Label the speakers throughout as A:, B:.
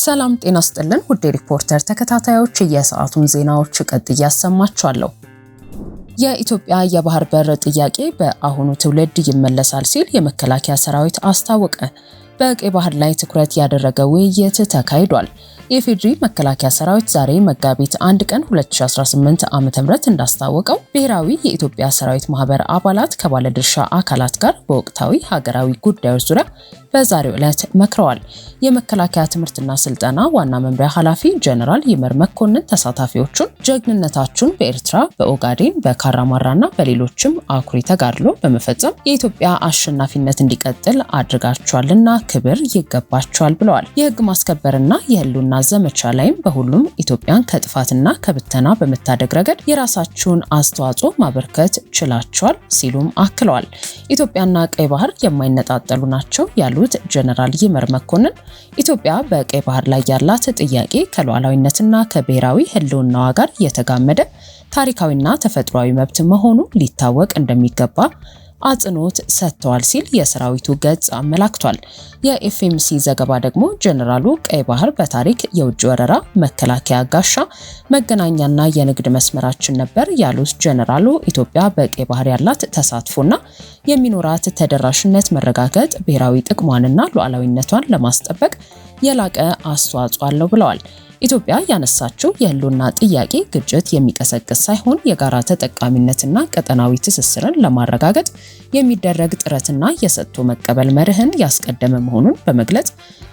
A: ሰላም ጤና ይስጥልን ውድ ሪፖርተር ተከታታዮች የሰዓቱን ዜናዎች ቀጥዬ ያሰማችኋለሁ። የኢትዮጵያ የባህር በር ጥያቄ በአሁኑ ትውልድ ይመለሳል ሲል የመከላከያ ሰራዊት አስታወቀ። በቀይ ባህር ላይ ትኩረት ያደረገ ውይይት ተካሂዷል። የፌድሪ መከላከያ ሰራዊት ዛሬ መጋቢት 1 ቀን 2018 ዓ.ም እንዳስታወቀው ብሔራዊ የኢትዮጵያ ሰራዊት ማህበር አባላት ከባለድርሻ አካላት ጋር በወቅታዊ ሀገራዊ ጉዳዮች ዙሪያ በዛሬው ዕለት መክረዋል። የመከላከያ ትምህርትና ስልጠና ዋና መምሪያ ኃላፊ ጀነራል ይመር መኮንን ተሳታፊዎቹን ጀግንነታችሁን በኤርትራ፣ በኦጋዴን፣ በካራማራና በሌሎችም አኩሪ ተጋድሎ በመፈጸም የኢትዮጵያ አሸናፊነት እንዲቀጥል አድርጋችኋልና ክብር ይገባችኋል ብለዋል። የህግ ማስከበርና የህልውና ዘመቻ ላይም በሁሉም ኢትዮጵያን ከጥፋትና ከብተና በመታደግ ረገድ የራሳችሁን አስተዋጽኦ ማበርከት ችላችኋል ሲሉም አክለዋል። ኢትዮጵያና ቀይ ባህር የማይነጣጠሉ ናቸው ያሉት ጀነራል ይመር መኮንን ኢትዮጵያ በቀይ ባህር ላይ ያላት ጥያቄ ከሉዓላዊነትና ከብሔራዊ ህልውናዋ ጋር የተጋመደ ታሪካዊና ተፈጥሯዊ መብት መሆኑ ሊታወቅ እንደሚገባ አጽንኦት ሰጥተዋል ሲል የሰራዊቱ ገጽ አመላክቷል። የኤፍኤምሲ ዘገባ ደግሞ ጀነራሉ ቀይ ባህር በታሪክ የውጭ ወረራ መከላከያ ጋሻ መገናኛና የንግድ መስመራችን ነበር ያሉት ጀነራሉ ኢትዮጵያ በቀይ ባህር ያላት ተሳትፎና የሚኖራት ተደራሽነት መረጋገጥ ብሔራዊ ጥቅሟንና ሉዓላዊነቷን ለማስጠበቅ የላቀ አስተዋጽኦ አለው ብለዋል። ኢትዮጵያ ያነሳችው የህልውና ጥያቄ ግጭት የሚቀሰቅስ ሳይሆን የጋራ ተጠቃሚነትና ቀጠናዊ ትስስርን ለማረጋገጥ የሚደረግ ጥረትና የሰጥቶ መቀበል መርህን ያስቀደመ መሆኑን በመግለጽ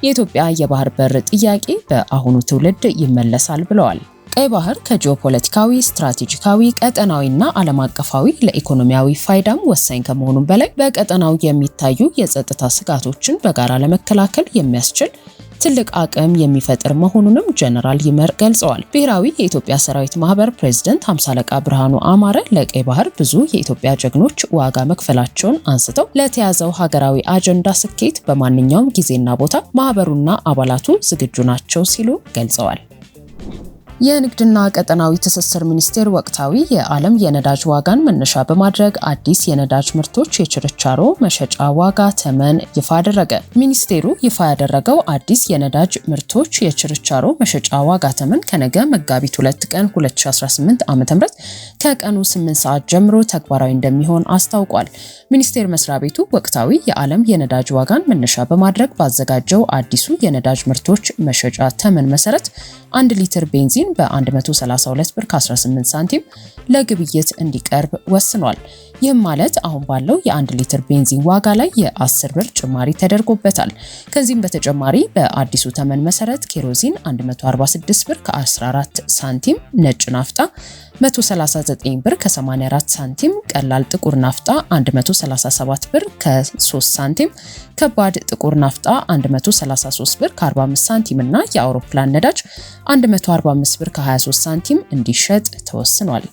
A: የኢትዮጵያ የባህር በር ጥያቄ በአሁኑ ትውልድ ይመለሳል ብለዋል። ቀይ ባህር ከጂኦፖለቲካዊ፣ ስትራቴጂካዊ፣ ቀጠናዊና ዓለም አቀፋዊ ለኢኮኖሚያዊ ፋይዳም ወሳኝ ከመሆኑም በላይ በቀጠናው የሚታዩ የጸጥታ ስጋቶችን በጋራ ለመከላከል የሚያስችል ትልቅ አቅም የሚፈጥር መሆኑንም ጀነራል ይመር ገልጸዋል። ብሔራዊ የኢትዮጵያ ሰራዊት ማህበር ፕሬዝዳንት 50 አለቃ ብርሃኑ አማረ ለቀይ ባህር ብዙ የኢትዮጵያ ጀግኖች ዋጋ መክፈላቸውን አንስተው ለተያዘው ሀገራዊ አጀንዳ ስኬት በማንኛውም ጊዜና ቦታ ማህበሩና አባላቱ ዝግጁ ናቸው ሲሉ ገልጸዋል። የንግድና ቀጠናዊ ትስስር ሚኒስቴር ወቅታዊ የዓለም የነዳጅ ዋጋን መነሻ በማድረግ አዲስ የነዳጅ ምርቶች የችርቻሮ መሸጫ ዋጋ ተመን ይፋ አደረገ። ሚኒስቴሩ ይፋ ያደረገው አዲስ የነዳጅ ምርቶች የችርቻሮ መሸጫ ዋጋ ተመን ከነገ መጋቢት 2 ቀን 2018 ዓ.ም ከቀኑ 8 ሰዓት ጀምሮ ተግባራዊ እንደሚሆን አስታውቋል። ሚኒስቴር መስሪያ ቤቱ ወቅታዊ የዓለም የነዳጅ ዋጋን መነሻ በማድረግ ባዘጋጀው አዲሱ የነዳጅ ምርቶች መሸጫ ተመን መሰረት 1 ሊትር ቤንዚን በ132 ብር ከ18 ሳንቲም ለግብይት እንዲቀርብ ወስኗል። ይህም ማለት አሁን ባለው የ1 ሊትር ቤንዚን ዋጋ ላይ የ10 ብር ጭማሪ ተደርጎበታል። ከዚህም በተጨማሪ በአዲሱ ተመን መሰረት ኬሮዚን 146 ብር ከ14 ሳንቲም፣ ነጭ ናፍጣ 139 ብር ከ84 ሳንቲም፣ ቀላል ጥቁር ናፍጣ 137 ብር ከ3 ሳንቲም፣ ከባድ ጥቁር ናፍጣ 133 ብር ከ45 ሳንቲም እና የአውሮፕላን ነዳጅ 145 ብር ከ23 ሳንቲም እንዲሸጥ ተወስኗል።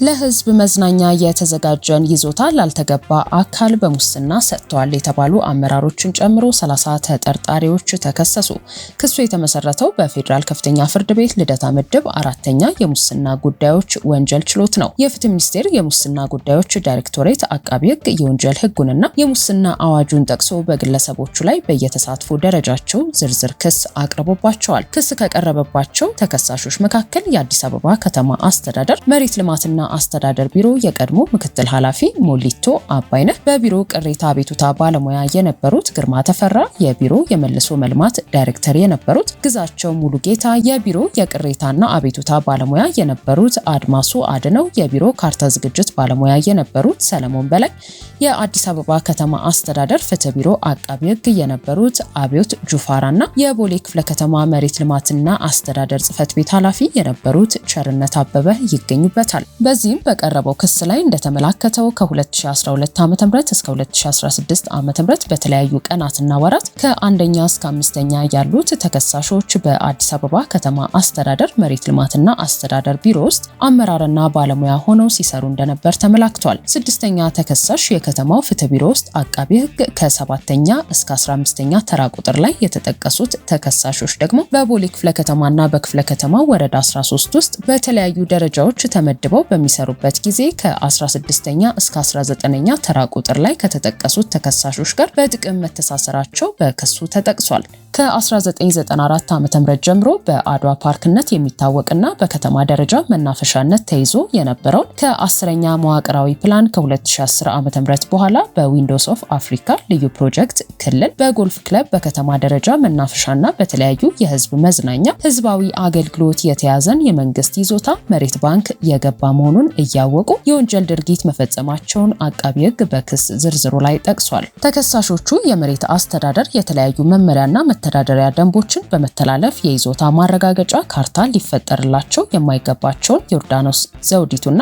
A: ለህዝብ መዝናኛ የተዘጋጀን ይዞታ ላልተገባ አካል በሙስና ሰጥተዋል የተባሉ አመራሮችን ጨምሮ 30 ተጠርጣሪዎች ተከሰሱ። ክሱ የተመሰረተው በፌዴራል ከፍተኛ ፍርድ ቤት ልደታ ምድብ 4ኛ የሙስና ጉዳዮች ወንጀል ችሎት ነው። የፍትህ ሚኒስቴር የሙስና ጉዳዮች ዳይሬክቶሬት አቃቢ ህግ የወንጀል ህጉንና የሙስና አዋጁን ጠቅሶ በግለሰቦቹ ላይ በየተሳትፎ ደረጃቸው ዝርዝር ክስ አቅርቦባቸዋል። ክስ ከቀረበባቸው ተከሳሾች መካከል የአዲስ አበባ ከተማ አስተዳደር መሬት ልማትና አስተዳደር ቢሮ የቀድሞ ምክትል ኃላፊ ሞሊቶ አባይነህ፣ በቢሮ ቅሬታ አቤቱታ ባለሙያ የነበሩት ግርማ ተፈራ፣ የቢሮ የመልሶ መልማት ዳይሬክተር የነበሩት ግዛቸው ሙሉጌታ፣ የቢሮ የቅሬታና አቤቱታ ባለሙያ የነበሩት አድማሱ አድነው፣ የቢሮ ካርታ ዝግጅት ባለሙያ የነበሩት ሰለሞን በላይ፣ የአዲስ አበባ ከተማ አስተዳደር ፍትህ ቢሮ አቃቢ ህግ የነበሩት አብዮት ጁፋራና የቦሌ ክፍለ ከተማ መሬት ልማትና አስተዳደር ጽህፈት ቤት ኃላፊ የነበሩት ቸርነት አበበ ይገኙበታል። በዚህም በቀረበው ክስ ላይ እንደተመላከተው ከ2012 ዓ.ም እስከ 2016 ዓ.ም በተለያዩ ቀናትና ወራት ከ1ኛ እስከ 5ኛ ያሉት ተከሳሾች በአዲስ አበባ ከተማ አስተዳደር መሬት ልማትና አስተዳደር ቢሮ ውስጥ አመራርና ባለሙያ ሆነው ሲሰሩ እንደነበር ተመላክቷል። 6ኛ ተከሳሽ የከተማው ፍትህ ቢሮ ውስጥ አቃቢ ህግ ከ7ኛ እስከ 15ኛ ተራ ቁጥር ላይ የተጠቀሱት ተከሳሾች ደግሞ በቦሌ ክፍለ ከተማና በክፍለ ከተማው ወረዳ 13 ውስጥ በተለያዩ ደረጃዎች ተመድበው በሚሰሩበት ጊዜ ከ16ኛ እስከ 19ኛ ተራ ቁጥር ላይ ከተጠቀሱት ተከሳሾች ጋር በጥቅም መተሳሰራቸው በክሱ ተጠቅሷል። ከ1994 ዓ.ም ጀምሮ በአድዋ ፓርክነት የሚታወቅና በከተማ ደረጃ መናፈሻነት ተይዞ የነበረውን ከ10ኛ መዋቅራዊ ፕላን ከ2010 ዓ.ም በኋላ በዊንዶውስ ኦፍ አፍሪካ ልዩ ፕሮጀክት ክልል በጎልፍ ክለብ በከተማ ደረጃ መናፈሻና በተለያዩ የህዝብ መዝናኛ ህዝባዊ አገልግሎት የተያዘን የመንግስት ይዞታ መሬት ባንክ የገባ መሆኑን እያወቁ የወንጀል ድርጊት መፈጸማቸውን አቃቢ ህግ በክስ ዝርዝሩ ላይ ጠቅሷል። ተከሳሾቹ የመሬት አስተዳደር የተለያዩ መመሪያና መተዳደሪያ ደንቦችን በመተላለፍ የይዞታ ማረጋገጫ ካርታ ሊፈጠርላቸው የማይገባቸውን ዮርዳኖስ ዘውዲቱና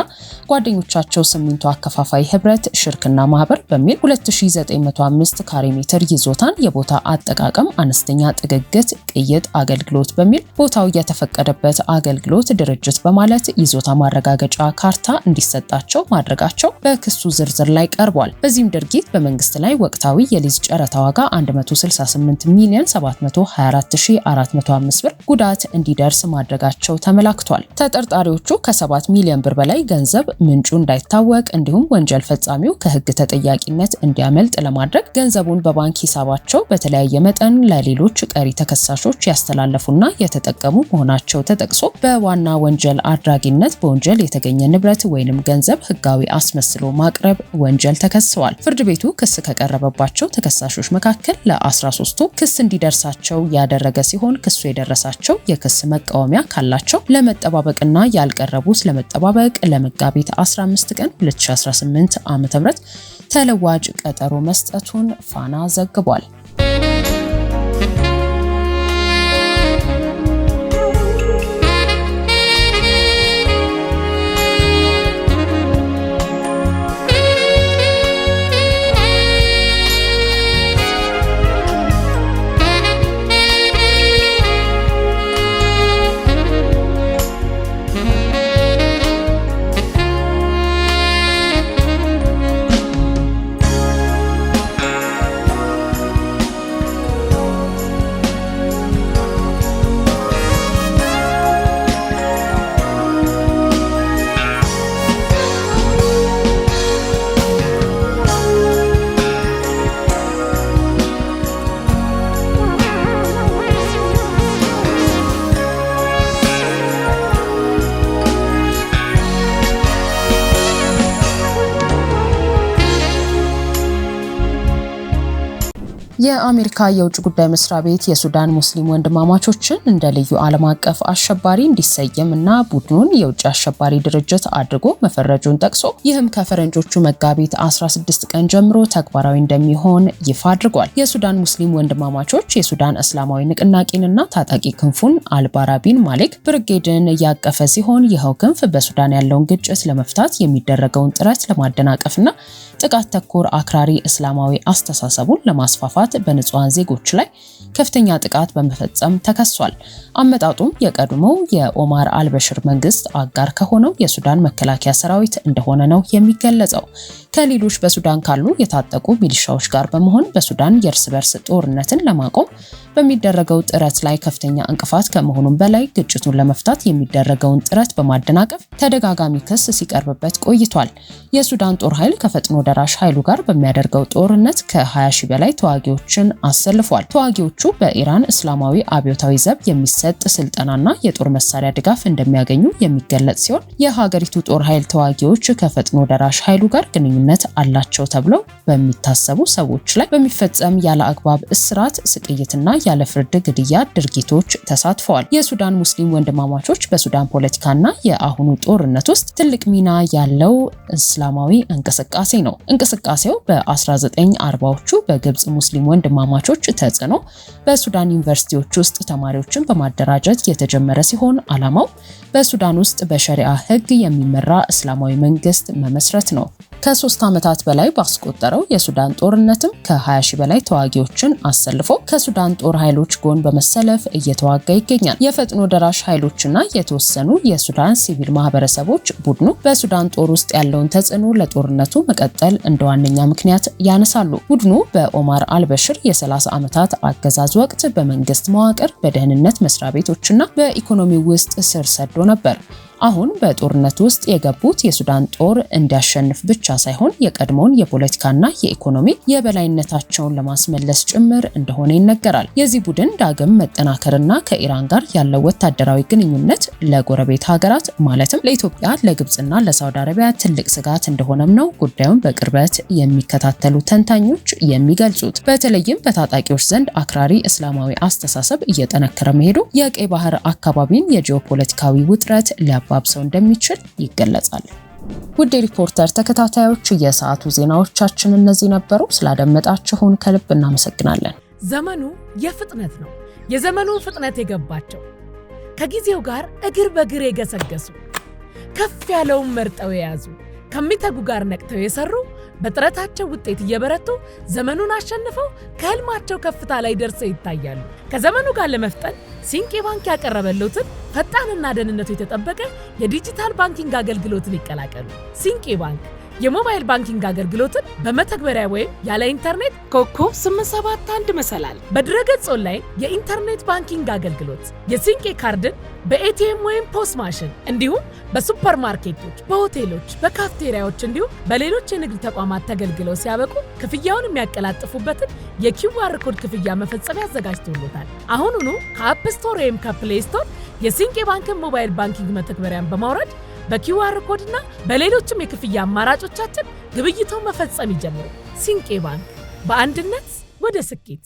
A: ጓደኞቻቸው ሲሚንቶ አከፋፋይ ህብረት ሽርክና ማህበር በሚል 2905 ካሬ ሜትር ይዞታን የቦታ አጠቃቀም አነስተኛ ጥግግት ቅይጥ አገልግሎት በሚል ቦታው የተፈቀደበት አገልግሎት ድርጅት በማለት ይዞታ ማረጋገጫ ካርታ እንዲሰጣቸው ማድረጋቸው በክሱ ዝርዝር ላይ ቀርቧል። በዚህም ድርጊት በመንግስት ላይ ወቅታዊ የሊዝ ጨረታ ዋጋ 168,724,405 ብር ጉዳት እንዲደርስ ማድረጋቸው ተመላክቷል። ተጠርጣሪዎቹ ከ7 ሚሊዮን ብር በላይ ገንዘብ ምንጩ እንዳይታወቅ እንዲሁም ወንጀል ፈጻሚው ከህግ ተጠያቂነት እንዲያመልጥ ለማድረግ ገንዘቡን በባንክ ሂሳባቸው በተለያየ መጠን ለሌሎች ቀሪ ተከሳሾች ያስተላለፉና የተጠቀሙ መሆናቸው ተጠቅሶ በዋና ወንጀል አድራጊነት በወንጀል የተገኘ ንብረት ወይንም ገንዘብ ህጋዊ አስመስሎ ማቅረብ ወንጀል ተከሰዋል። ፍርድ ቤቱ ክስ ከቀረበባቸው ተከሳሾች መካከል ለ13ቱ ክስ እንዲደርሳቸው ያደረገ ሲሆን ክሱ የደረሳቸው የክስ መቃወሚያ ካላቸው ለመጠባበቅና ያልቀረቡት ለመጠባበቅ ለመጋቢት 15 ቀን 2018 ዓ.ም ተለዋጭ ቀጠሮ መስጠቱን ፋና ዘግቧል። የአሜሪካ የውጭ ጉዳይ መስሪያ ቤት የሱዳን ሙስሊም ወንድማማቾችን እንደ ልዩ ዓለም አቀፍ አሸባሪ እንዲሰየም እና ቡድኑን የውጭ አሸባሪ ድርጅት አድርጎ መፈረጁን ጠቅሶ ይህም ከፈረንጆቹ መጋቢት 16 ቀን ጀምሮ ተግባራዊ እንደሚሆን ይፋ አድርጓል። የሱዳን ሙስሊም ወንድማማቾች የሱዳን እስላማዊ ንቅናቄንና ታጣቂ ክንፉን አልባራቢን ማሊክ ብርጌድን ያቀፈ ሲሆን ይኸው ክንፍ በሱዳን ያለውን ግጭት ለመፍታት የሚደረገውን ጥረት ለማደናቀፍና ጥቃት ተኮር አክራሪ እስላማዊ አስተሳሰቡን ለማስፋፋት በንጹሃን ዜጎች ላይ ከፍተኛ ጥቃት በመፈጸም ተከሷል። አመጣጡም የቀድሞው የኦማር አልበሽር መንግስት አጋር ከሆነው የሱዳን መከላከያ ሰራዊት እንደሆነ ነው የሚገለጸው። ከሌሎች በሱዳን ካሉ የታጠቁ ሚሊሻዎች ጋር በመሆን በሱዳን የእርስ በርስ ጦርነትን ለማቆም በሚደረገው ጥረት ላይ ከፍተኛ እንቅፋት ከመሆኑም በላይ ግጭቱን ለመፍታት የሚደረገውን ጥረት በማደናቀፍ ተደጋጋሚ ክስ ሲቀርብበት ቆይቷል። የሱዳን ጦር ኃይል ከፈጥኖ ደራሽ ኃይሉ ጋር በሚያደርገው ጦርነት ከ20 ሺህ በላይ ተዋጊዎችን አሰልፏል። ተዋጊዎቹ በኢራን እስላማዊ አብዮታዊ ዘብ የሚሰጥ ስልጠናና የጦር መሳሪያ ድጋፍ እንደሚያገኙ የሚገለጽ ሲሆን የሀገሪቱ ጦር ኃይል ተዋጊዎች ከፈጥኖ ደራሽ ኃይሉ ጋር ግንኙነት አላቸው ተብለው በሚታሰቡ ሰዎች ላይ በሚፈጸም ያለ አግባብ እስራት፣ ስቅይትና ያለ ፍርድ ግድያ ድርጊቶች ተሳትፈዋል። የሱዳን ሙስሊም ወንድማማቾች በሱዳን ፖለቲካና የአሁኑ ጦርነት ውስጥ ትልቅ ሚና ያለው እስላማዊ እንቅስቃሴ ነው። እንቅስቃሴው በ1940ዎቹ በግብጽ ሙስሊም ወንድማማቾች ተጽዕኖ በሱዳን ዩኒቨርሲቲዎች ውስጥ ተማሪዎችን በማደራጀት የተጀመረ ሲሆን ዓላማው በሱዳን ውስጥ በሸሪዓ ሕግ የሚመራ እስላማዊ መንግስት መመስረት ነው። ከ3 ዓመታት በላይ ባስቆጠረው የሱዳን ጦርነትም ከ20 ሺህ በላይ ተዋጊዎችን አሰልፎ ከሱዳን ጦር ኃይሎች ጎን በመሰለፍ እየተዋጋ ይገኛል። የፈጥኖ ደራሽ ኃይሎችና የተወሰኑ የሱዳን ሲቪል ማህበረሰቦች ቡድኑ በሱዳን ጦር ውስጥ ያለውን ተጽዕኖ ለጦርነቱ መቀጠል እንደ ዋነኛ ምክንያት ያነሳሉ። ቡድኑ በኦማር አልበሽር የ30 ዓመታት አገዛዝ ወቅት በመንግስት መዋቅር፣ በደህንነት መስሪያ ቤቶችና በኢኮኖሚ ውስጥ ስር ሰዶ ነበር። አሁን በጦርነት ውስጥ የገቡት የሱዳን ጦር እንዲያሸንፍ ብቻ ሳይሆን የቀድሞውን የፖለቲካና የኢኮኖሚ የበላይነታቸውን ለማስመለስ ጭምር እንደሆነ ይነገራል። የዚህ ቡድን ዳግም መጠናከርና ከኢራን ጋር ያለው ወታደራዊ ግንኙነት ለጎረቤት ሀገራት ማለትም ለኢትዮጵያ፣ ለግብጽና ለሳውዲ አረቢያ ትልቅ ስጋት እንደሆነም ነው ጉዳዩን በቅርበት የሚከታተሉ ተንታኞች የሚገልጹት። በተለይም በታጣቂዎች ዘንድ አክራሪ እስላማዊ አስተሳሰብ እየጠነከረ መሄዱ የቀይ ባህር አካባቢን የጂኦፖለቲካዊ ውጥረት ሊያባብሰው እንደሚችል ይገለጻል። ውድ ሪፖርተር ተከታታዮች የሰዓቱ ዜናዎቻችን እነዚህ ነበሩ። ስላደመጣችሁን ከልብ እናመሰግናለን።
B: ዘመኑ የፍጥነት ነው። የዘመኑ ፍጥነት የገባቸው ከጊዜው ጋር እግር በእግር የገሰገሱ ከፍ ያለውን መርጠው የያዙ ከሚተጉ ጋር ነቅተው የሰሩ በጥረታቸው ውጤት እየበረቱ ዘመኑን አሸንፈው ከህልማቸው ከፍታ ላይ ደርሰው ይታያሉ። ከዘመኑ ጋር ለመፍጠን ሲንቄ ባንክ ያቀረበልዎትን ፈጣንና ደህንነቱ የተጠበቀ የዲጂታል ባንኪንግ አገልግሎትን ይቀላቀሉ። ሲንቄ ባንክ የሞባይል ባንኪንግ አገልግሎትን በመተግበሪያ ወይም ያለ ኢንተርኔት ኮከብ 871 መሰላል በድረገጽ ኦንላይን የኢንተርኔት ባንኪንግ አገልግሎት የሲንቄ ካርድን በኤቲኤም ወይም ፖስ ማሽን እንዲሁም በሱፐርማርኬቶች፣ በሆቴሎች፣ በካፍቴሪያዎች እንዲሁም በሌሎች የንግድ ተቋማት ተገልግለው ሲያበቁ ክፍያውን የሚያቀላጥፉበትን የኪውአር ኮድ ክፍያ መፈጸሚያ አዘጋጅቶሎታል። አሁኑኑ ከአፕ ስቶር ወይም ከፕሌይ ስቶር የሲንቄ ባንክን ሞባይል ባንኪንግ መተግበሪያን በማውረድ በኪውአር ኮድ እና በሌሎችም የክፍያ አማራጮቻችን ግብይቶን መፈጸም ይጀምሩ። ሲንቄ ባንክ በአንድነት ወደ ስኬት።